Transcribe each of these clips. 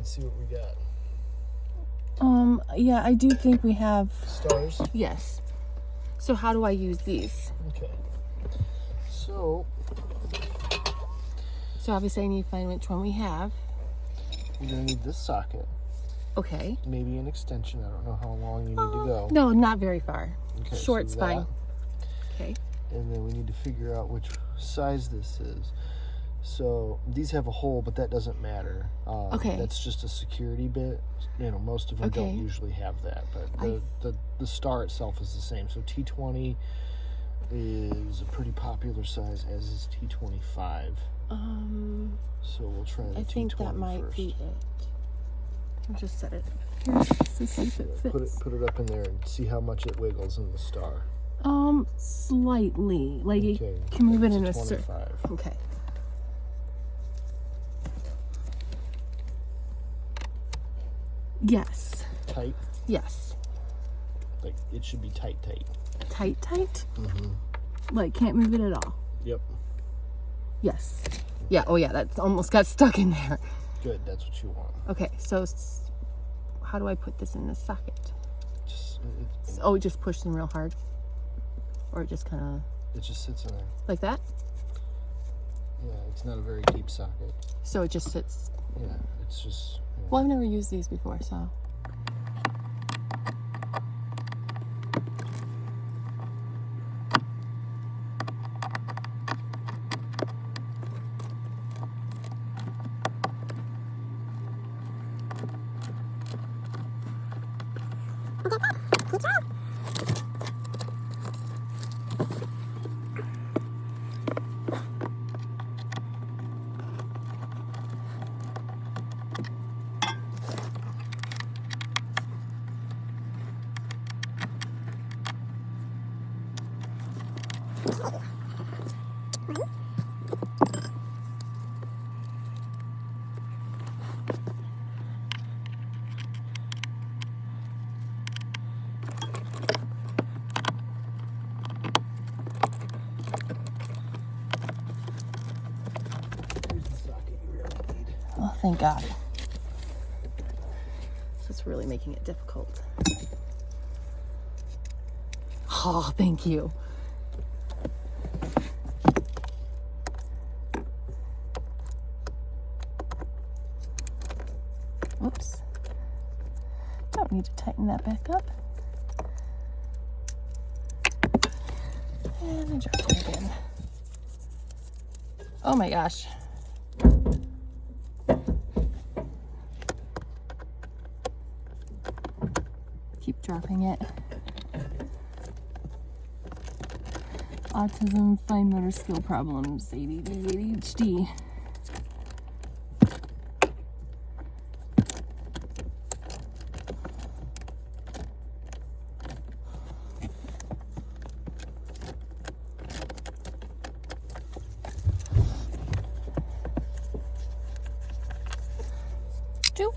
See what we got. Yeah, I do think we have Stars? Yes. So how do I use these? Okay. So obviously I need to find which one we have. You're gonna need this socket. Okay. Maybe an extension. I don't know how long you need to go. No, not very far. Okay, Short's so fine. Okay. And then we need to figure out which size this is. So these have a hole, but that doesn't matter. Okay. That's just a security bit. You know, most of them don't usually have that, but the star itself is the same. So T20 is a pretty popular size, as is T25. So we'll try the T20 I think that might first. be it. I'll just set it here to see if it fits. Put it up in there and see how much it wiggles in the star. Slightly. Like Okay. you can move it in a 25. circle. Okay. Yes. Tight? Yes. Like, it should be tight. Tight? Mm-hmm. Like, can't move it at all? Yep. Yes. Yeah, oh yeah, that's almost got stuck in there. Good, that's what you want. Okay, so how do I put this in the socket? Just, it just pushed in real hard? Or it just kind of... It just sits in there. Like that? Yeah, it's not a very deep socket. So it just sits... Yeah, it's just... Yeah. Well, I've never used these before, so... Oh, thank God. It's really making it difficult. Oh, thank you. Whoops. Don't need to tighten that back up. And adjust it again. Oh my gosh. Keep dropping it. Autism, fine motor skill problems, ADD, ADHD. Two.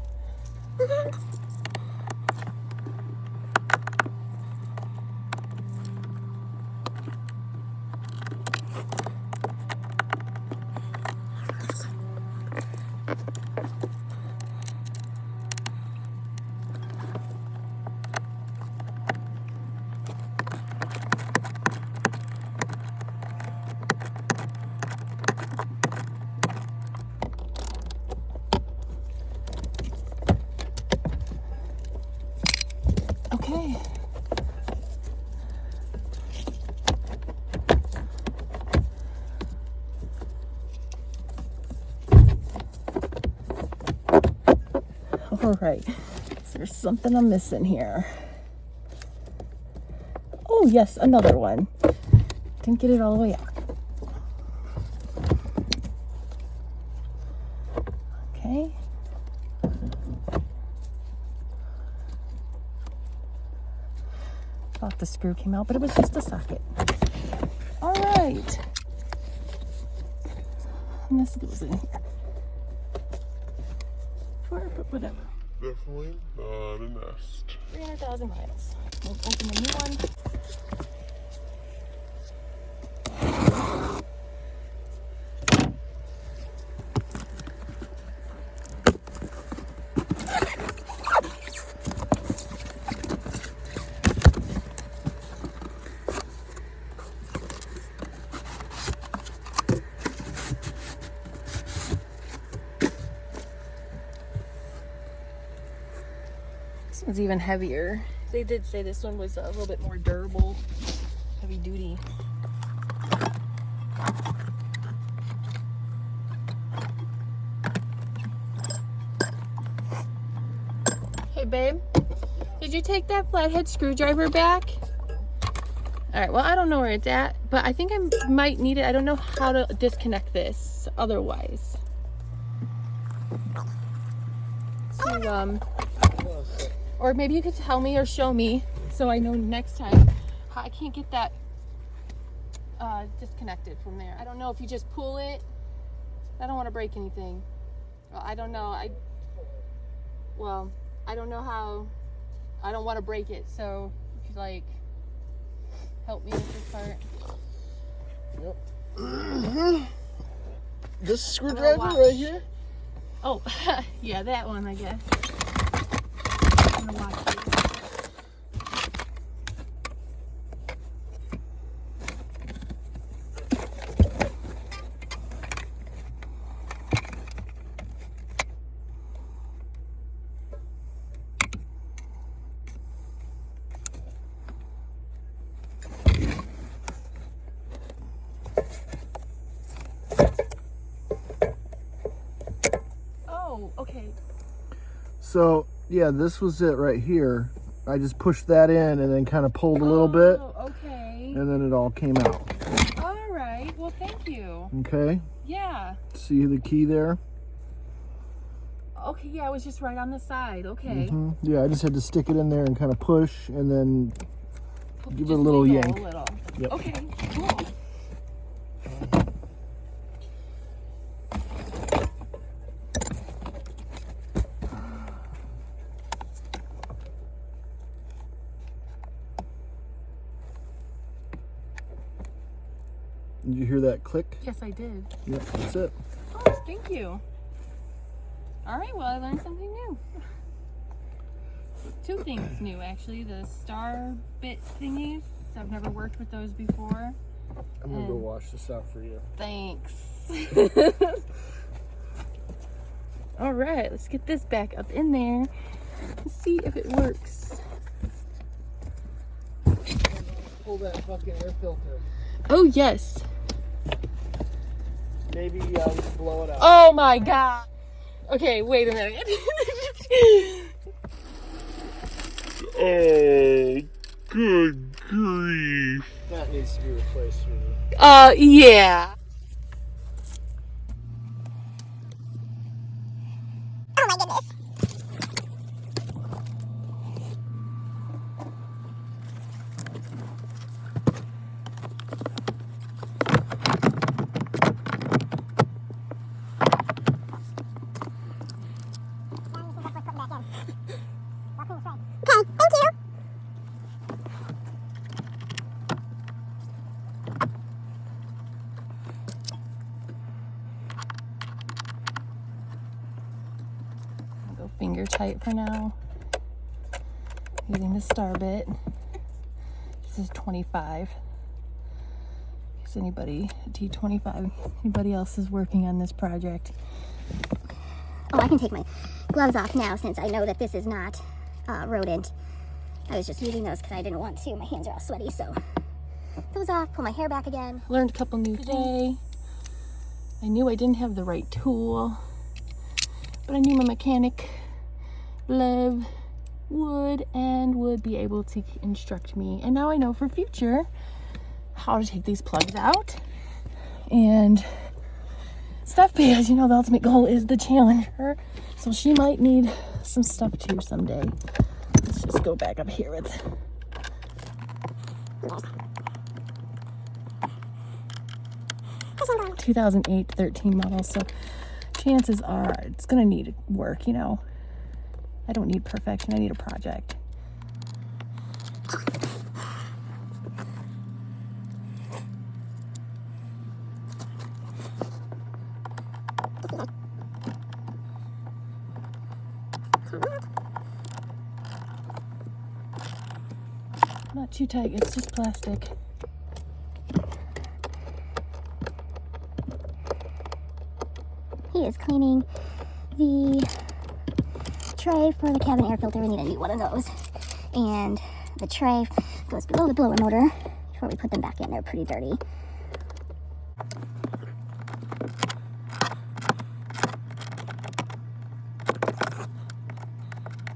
Okay. All right. So there's something I'm missing here. Oh, yes, another one. Didn't get it all the way out. Okay. Thought the screw came out, but it was just a socket. All right. And this goes in here. But whatever. Definitely not a nest. 300,000 miles. We'll open a new one. This one's even heavier. They did say this one was a little bit more durable, heavy duty. Hey babe, did you take that flathead screwdriver back? All right, well I don't know where it's at, but I think I might need it. I don't know how to disconnect this otherwise. So, or maybe you could tell me or show me so I know next time. I can't get that disconnected from there. I don't know if you just pull it. I don't want to break anything. Well, I don't know. I don't know how. I don't want to break it. So if you like help me with this part. Yep. This screwdriver right here? Oh, yeah, that one, I guess. I'm gonna watch it. Oh, okay. So, yeah, this was it right here. I just pushed that in and then kind of pulled a little bit. Okay. And then it all came out. All right. Well, thank you. Okay. Yeah. See the key there? Okay, yeah, it was just right on the side. Okay. Yeah, I just had to stick it in there and kind of push and then give it a Just little wiggle yank. a little. Yep. Okay, cool. Did you hear that click? Yes, I did. Yep, that's it. Oh, thank you. All right, well, I learned something new. Two things new, actually. The star bit thingies. I've never worked with those before. I'm going to go wash this out for you. Thanks. All right, let's get this back up in there and see if it works. Pull that fucking air filter. Oh, yes. Maybe just blow it out. Oh, my God. Okay, wait a minute. Oh, good grief. That needs to be replaced, sweetie. Yeah. Oh my goodness. Okay, thank you. I'll go finger tight for now. Using the star bit. This is 25. Is anybody, T25, anybody else is working on this project? Oh, I can take my gloves off now since I know that this is not rodent. I was just using those because I didn't want to. My hands are all sweaty, so those off, pull my hair back again. Learned a couple new today. I knew I didn't have the right tool, but I knew my mechanic, Lev, would be able to instruct me. And now I know for future how to take these plugs out and stuff, because you know the ultimate goal is the Challenger. So she might need some stuff too someday. Let's just go back up here with 2008 13 model, so chances are it's gonna need work, you know. I don't need perfection, I need a project. Not too tight, it's just plastic. He is cleaning the tray for the cabin air filter. We need a new one of those. And the tray goes below the blower motor before we put them back in. They're pretty dirty.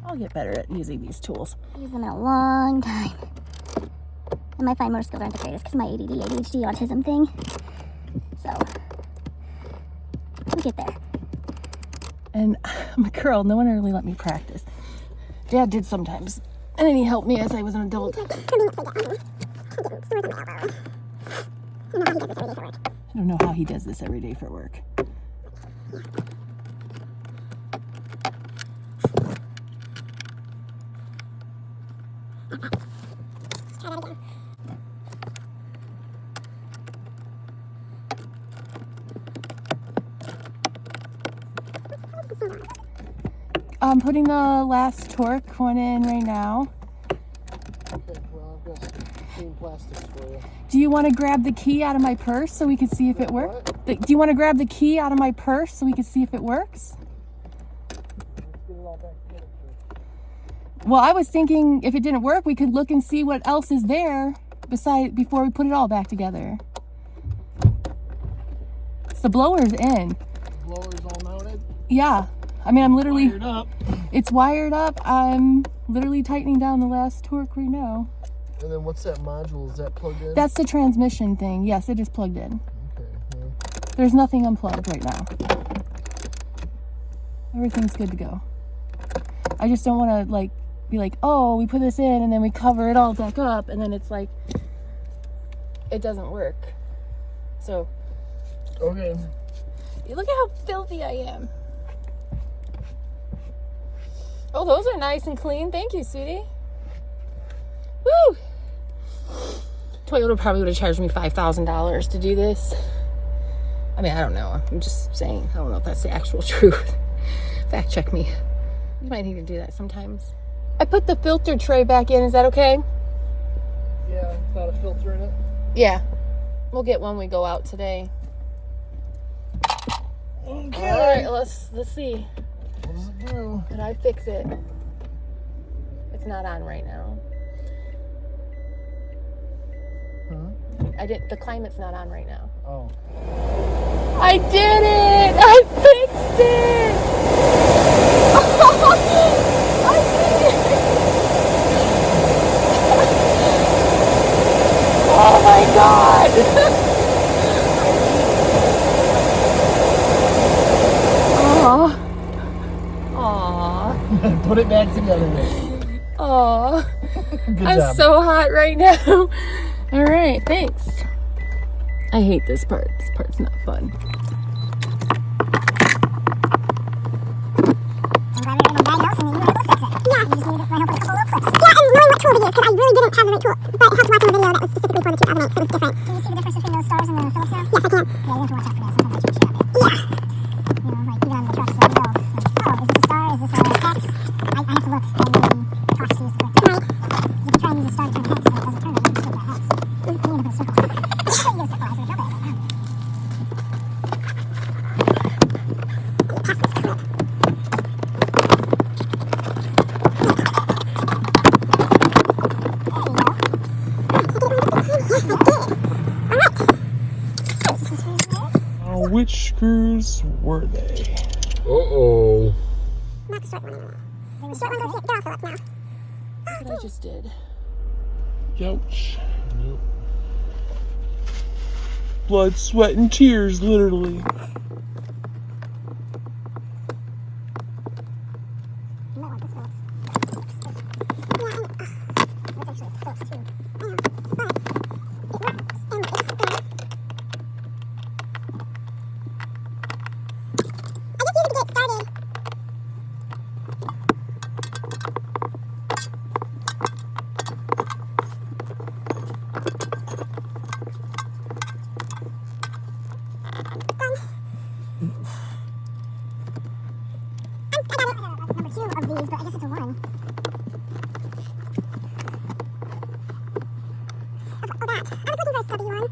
I'll get better at using these tools. I use them in a long time. And my fine motor skills aren't the greatest because my ADD, ADHD, autism thing. So, we get there. And I'm a girl, no one really let me practice. Dad did sometimes. And then he helped me as I was an adult. I don't know how he does this every day for work. I'm putting the last torque one in right now. Okay, well, I've got some clean plastics for you. Do you want to grab the key out of my purse so we can see if it works? Do you want to grab the key out of my purse so we can see if it works? Let's get it all back together first. Well, I was thinking if it didn't work, we could look and see what else is there before we put it all back together. So the blower's in. The blower's all mounted? Yeah. I mean, I'm literally... Wired up. It's wired up. I'm literally tightening down the last torque right now. And then what's that module? Is that plugged in? That's the transmission thing. Yes, it is plugged in. Okay, well. There's nothing unplugged right now. Everything's good to go. I just don't want to be like, oh, we put this in and then we cover it all back up and then it's like, it doesn't work. So. Okay. Look at how filthy I am. Oh, those are nice and clean. Thank you, sweetie. Woo! Toyota probably would have charged me $5,000 to do this. I mean, I don't know. I'm just saying. I don't know if that's the actual truth. Fact check me. You might need to do that sometimes. I put the filter tray back in. Is that okay? Yeah, without a filter in it? Yeah. We'll get one when we go out today. Okay. All right, let's see. What does it do? Did I fix it? It's not on right now. Huh? The climate's not on right now. Oh. I did it! I fixed it! I did it! Oh my god! Aww. Put it back together. Aww. Good I'm job. so hot right now. Alright, thanks. I hate this part. This part's not fun. I'm glad we were able to diagnose and you were able to fix it. Yeah. You just needed my help with a couple little clips. Yeah, and knowing what tool to use, because I really didn't have the right tool. But I helped watching a video that was specifically for the 2008, so it was different. Can you see the difference between those stars and the Phillips now? Yes, I can. Yeah, you have to watch out for that. Sometimes I shoot up it. Yeah. You know, like even on the trucks, so you know, like, oh, is this a star? Is this a hex? I have to look. I'm really cautious to use the quick. Right. Because if you try and use a star to turn a hex, and it doesn't turn it, you just get that hex. You need to put a circle. You get a circle as a jump it. Which screws were they? Uh-oh. Not the short one anymore. The short ones are they're all Phillips now. That's what I just did. Ouch. Nope. Blood, sweat, and tears, literally. You might want this Phillips. Yeah, that's actually Phillips too. I know, but it works and it's good. that. I was looking for a stubby one.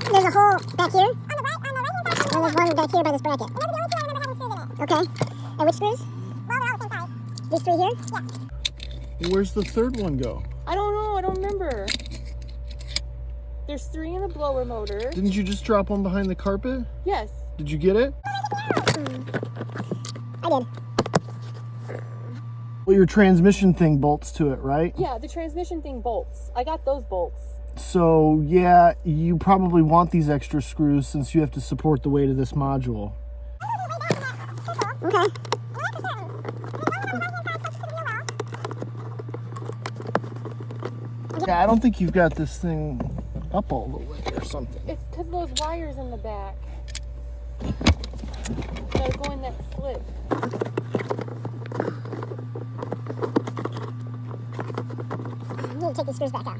There's a hole back here. On the right hand side. And there's one back here by this bracket. And those are the only two I remember having screws in it. Okay. And which screws? Well, they're all the same size. These three here? Yeah. Where's the third one go? I don't know. I don't remember. There's 3 in the blower motor. Didn't you just drop one behind the carpet? Yes. Did you get it? I did. Well, your transmission thing bolts to it, right? Yeah, the transmission thing bolts. I got those bolts. So, yeah, you probably want these extra screws since you have to support the weight of this module. Okay. Yeah, I don't think you've got this thing up all the way or something. It's because those wires in the back that are going that slip. You need to take these screws back out.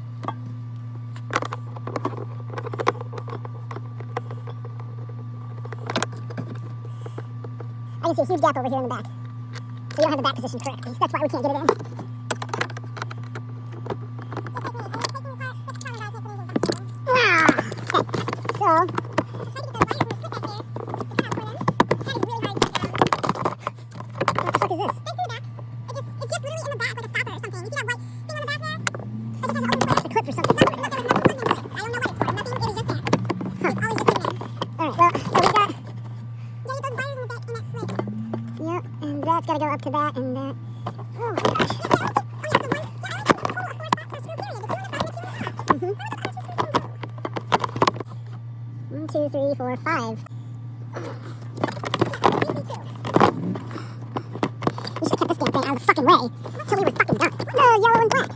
I can see a huge gap over here in the back. So you don't have the back position correctly. That's why we can't get it in. So, what the fuck is this? It's just literally in the back like a stopper or something. You see that white thing on the back there? It just has an open switch. A clip or something. I don't know what it's for. Nothing. It was just there. Huh. It's always just in there. Alright, well, so we got... Yeah, you those wires in that switch. Yep, and that's gotta go up to that and that. Oh my gosh. One, two, three, four, five. You should have kept this damn thing out of the fucking way until we were fucking done. The yellow and black.